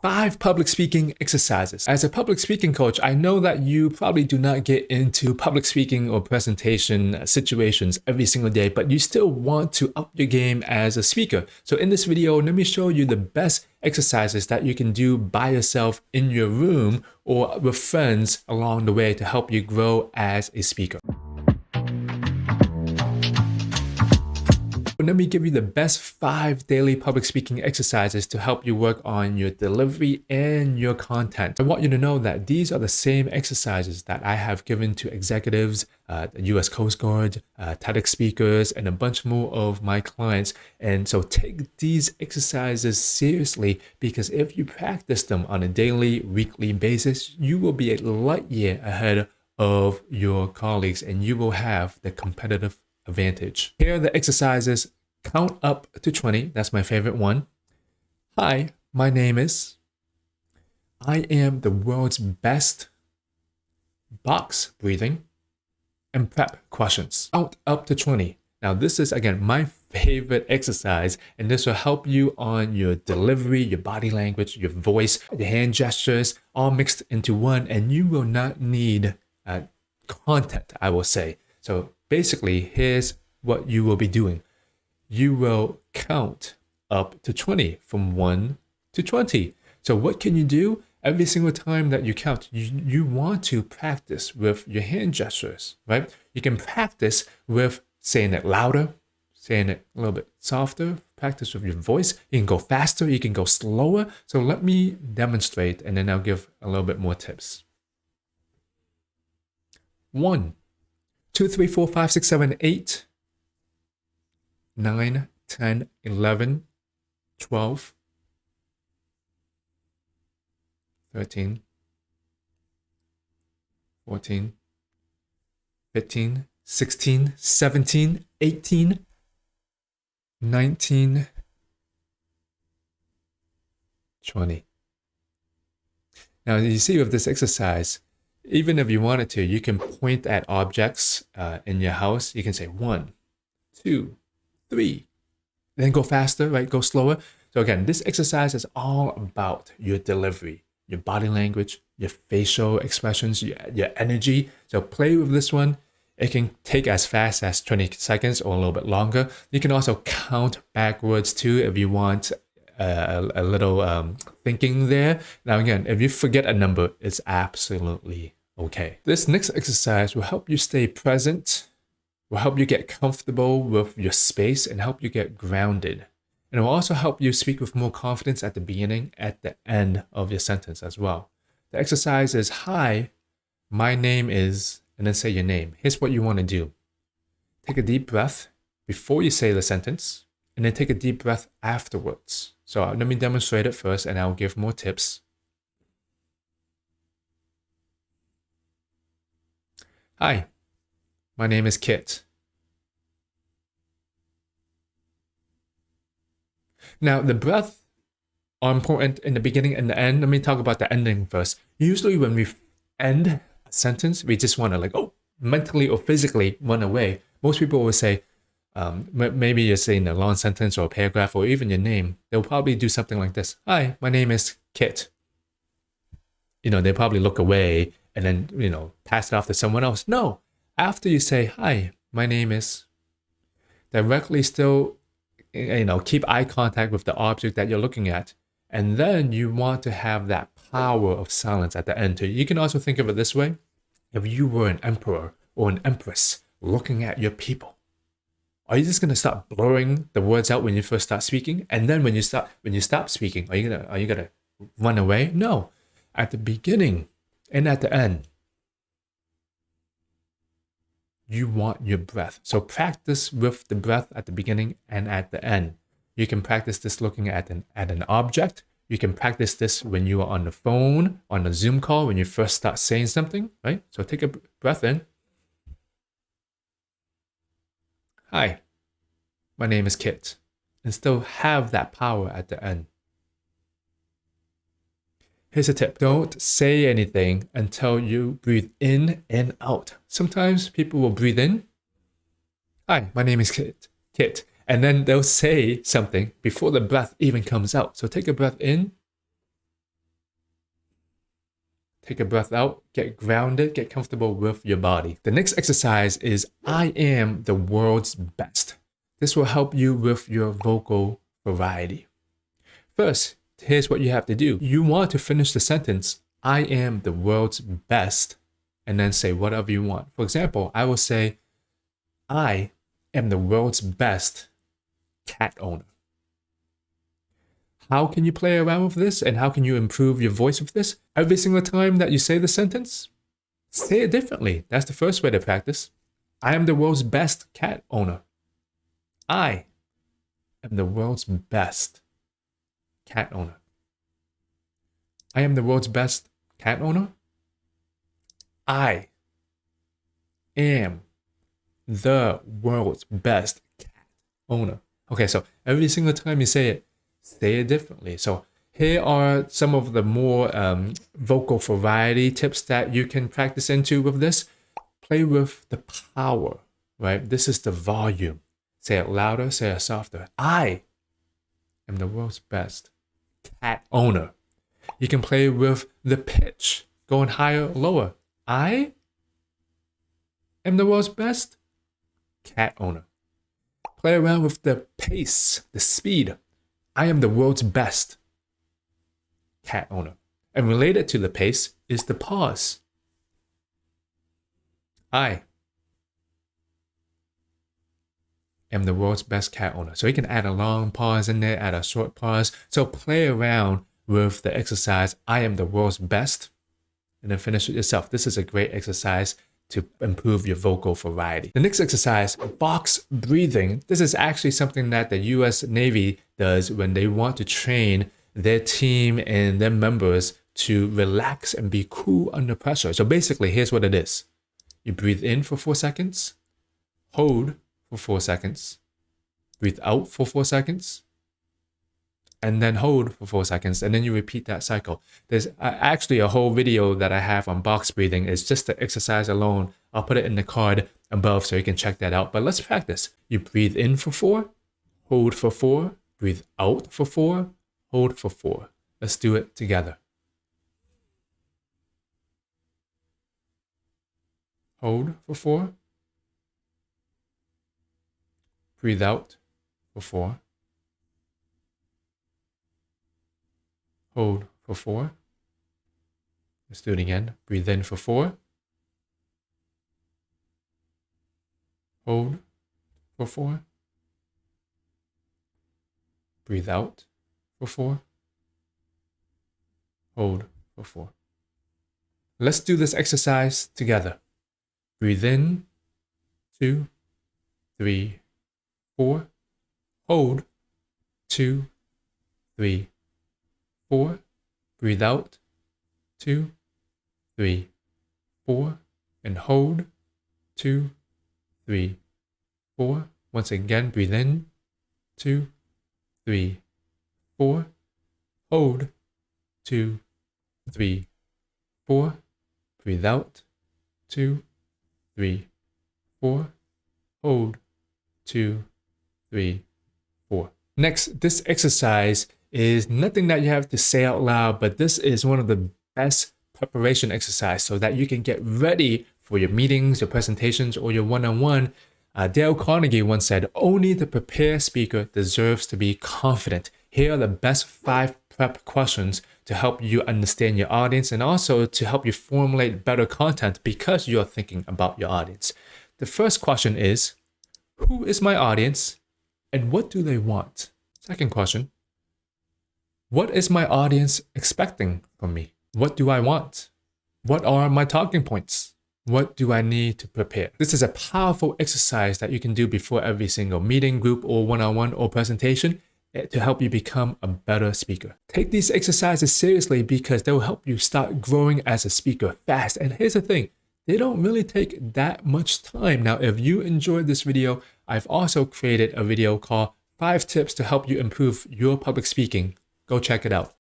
5 public speaking exercises. As a public speaking coach, I know that you probably do not get into public speaking or presentation situations every single day, but you still want to up your game as a speaker. So in this video, let me show you the best exercises that you can do by yourself in your room or with friends along the way to help you grow as a speaker. Let me give you the best 5 daily public speaking exercises to help you work on your delivery and your content. I want you to know that these are the same exercises that I have given to executives, the US Coast Guard, TEDx speakers, and a bunch more of my clients. And so take these exercises seriously, because if you practice them on a daily, weekly basis, you will be a light year ahead of your colleagues and you will have the competitive advantage. Here are the exercises. Count up to 20. That's my favorite one. Hi, my name is. I am the world's best. Box breathing and prep questions. Count up to 20. Now this is again my favorite exercise, and this will help you on your delivery, your body language, your voice, your hand gestures, all mixed into one, and you will not need content, I will say. So basically, here's what you will be doing. You will count up to 20, from 1 to 20. So what can you do? Every single time that you count, you want to practice with your hand gestures, right? You can practice with saying it louder, saying it a little bit softer, practice with your voice. You can go faster, you can go slower. So let me demonstrate, and then I'll give a little bit more tips. 1, 2, 3, 4, 5, 6, 7, 8, 9, 10, 11, 12, 13, 14, 15, 16, 17, 18, 19, 20. Now, you see with this exercise, even if you wanted to, you can point at objects in your house. You can say 1, 2, 3, then go faster, right? Go slower. So again, this exercise is all about your delivery, your body language, your facial expressions, your energy. So play with this one. It can take as fast as 20 seconds or a little bit longer. You can also count backwards too if you want a little thinking there. Now again, if you forget a number, it's absolutely okay. This next exercise will help you stay present, will help you get comfortable with your space, and help you get grounded. And it will also help you speak with more confidence at the beginning, at the end of your sentence as well. The exercise is, hi, my name is, and then say your name. Here's what you want to do. Take a deep breath before you say the sentence, and then take a deep breath afterwards. So let me demonstrate it first, and I'll give more tips. Hi, my name is Kit. Now, the breath are important in the beginning and the end. Let me talk about the ending first. Usually when we end a sentence, we just want to mentally or physically run away. Most people will say, maybe you're saying a long sentence or a paragraph or even your name. They'll probably do something like this. Hi, my name is Kit. They probably look away and then, pass it off to someone else. No, after you say, hi, my name is, directly still, keep eye contact with the object that you're looking at. And then you want to have that power of silence at the end too. You can also think of it this way. If you were an emperor or an empress looking at your people, are you just going to start blurring the words out when you first start speaking? And then when you stop speaking, are you gonna run away? No. At the beginning and at the end, you want your breath. So practice with the breath at the beginning and at the end. You can practice this looking at an object. You can practice this when you are on the phone, on a Zoom call, when you first start saying something, right? So take a breath in. Hi, my name is Kit. And still have that power at the end. Here's a tip. Don't say anything until you breathe in and out. Sometimes people will breathe in. Hi, my name is Kit. And then they'll say something before the breath even comes out. So take a breath in take a breath out, get grounded, get comfortable with your body. The next exercise is I am the world's best. This will help you with your vocal variety. First, here's what you have to do. You want to finish the sentence, I am the world's best, and then say whatever you want. For example, I will say, I am the world's best cat owner. How can you play around with this and how can you improve your voice with this? Every single time that you say the sentence, say it differently. That's the first way to practice. I am the world's best cat owner. I am the world's best cat owner. I am the world's best cat owner. I am the world's best cat owner. Okay, so every single time you say it differently. So here are some of the more vocal variety tips that you can practice into with this. Play with the power, right? This is the volume. Say it louder, say it softer. I am the world's best cat owner. You can play with the pitch, going higher, lower. I am the world's best cat owner. Play around with the pace, the speed. I am the world's best cat owner. And related to the pace is the pause. I am the world's best cat owner. So you can add a long pause in there, add a short pause. So play around with the exercise, I am the world's best, and then finish it yourself. This is a great exercise to improve your vocal variety. The next exercise, box breathing. This is actually something that the US Navy does when they want to train their team and their members to relax and be cool under pressure. So basically, here's what it is. You breathe in for 4 seconds, hold for 4 seconds, breathe out for 4 seconds, and then hold for 4 seconds, and then you repeat that cycle. There's actually a whole video that I have on box breathing. It's just the exercise alone. I'll put it in the card above so you can check that out. But let's practice. You breathe in for 4, hold for 4, breathe out for 4, hold for 4. Let's do it together. Hold for 4, breathe out for 4, hold for 4. Let's do it again. Breathe in for 4. Hold for 4. Breathe out for 4. Hold for 4. Let's do this exercise together. Breathe in, 2, 3, 4. Hold, 2, 3, 4. Breathe out, 2, 3, 4. And hold, 2, 3, 4. Once again, breathe in, 2, 3, 4. Hold, 2, 3, 4. Breathe out, 2, 3, 4. Hold, 2, 3, 4. Next, this exercise is nothing that you have to say out loud, but this is one of the best preparation exercise so that you can get ready for your meetings, your presentations, or your one-on-one. Dale Carnegie once said, only the prepared speaker deserves to be confident. Here are the best 5 prep questions to help you understand your audience and also to help you formulate better content because you're thinking about your audience. The first question is, who is my audience and what do they want? Second question, what is my audience expecting from me? What do I want? What are my talking points? What do I need to prepare? This is a powerful exercise that you can do before every single meeting, group, or one-on-one or presentation to help you become a better speaker. Take these exercises seriously because they will help you start growing as a speaker fast. And here's the thing, they don't really take that much time. Now, if you enjoyed this video, I've also created a video called 5 Tips to Help You Improve Your Public Speaking. Go check it out.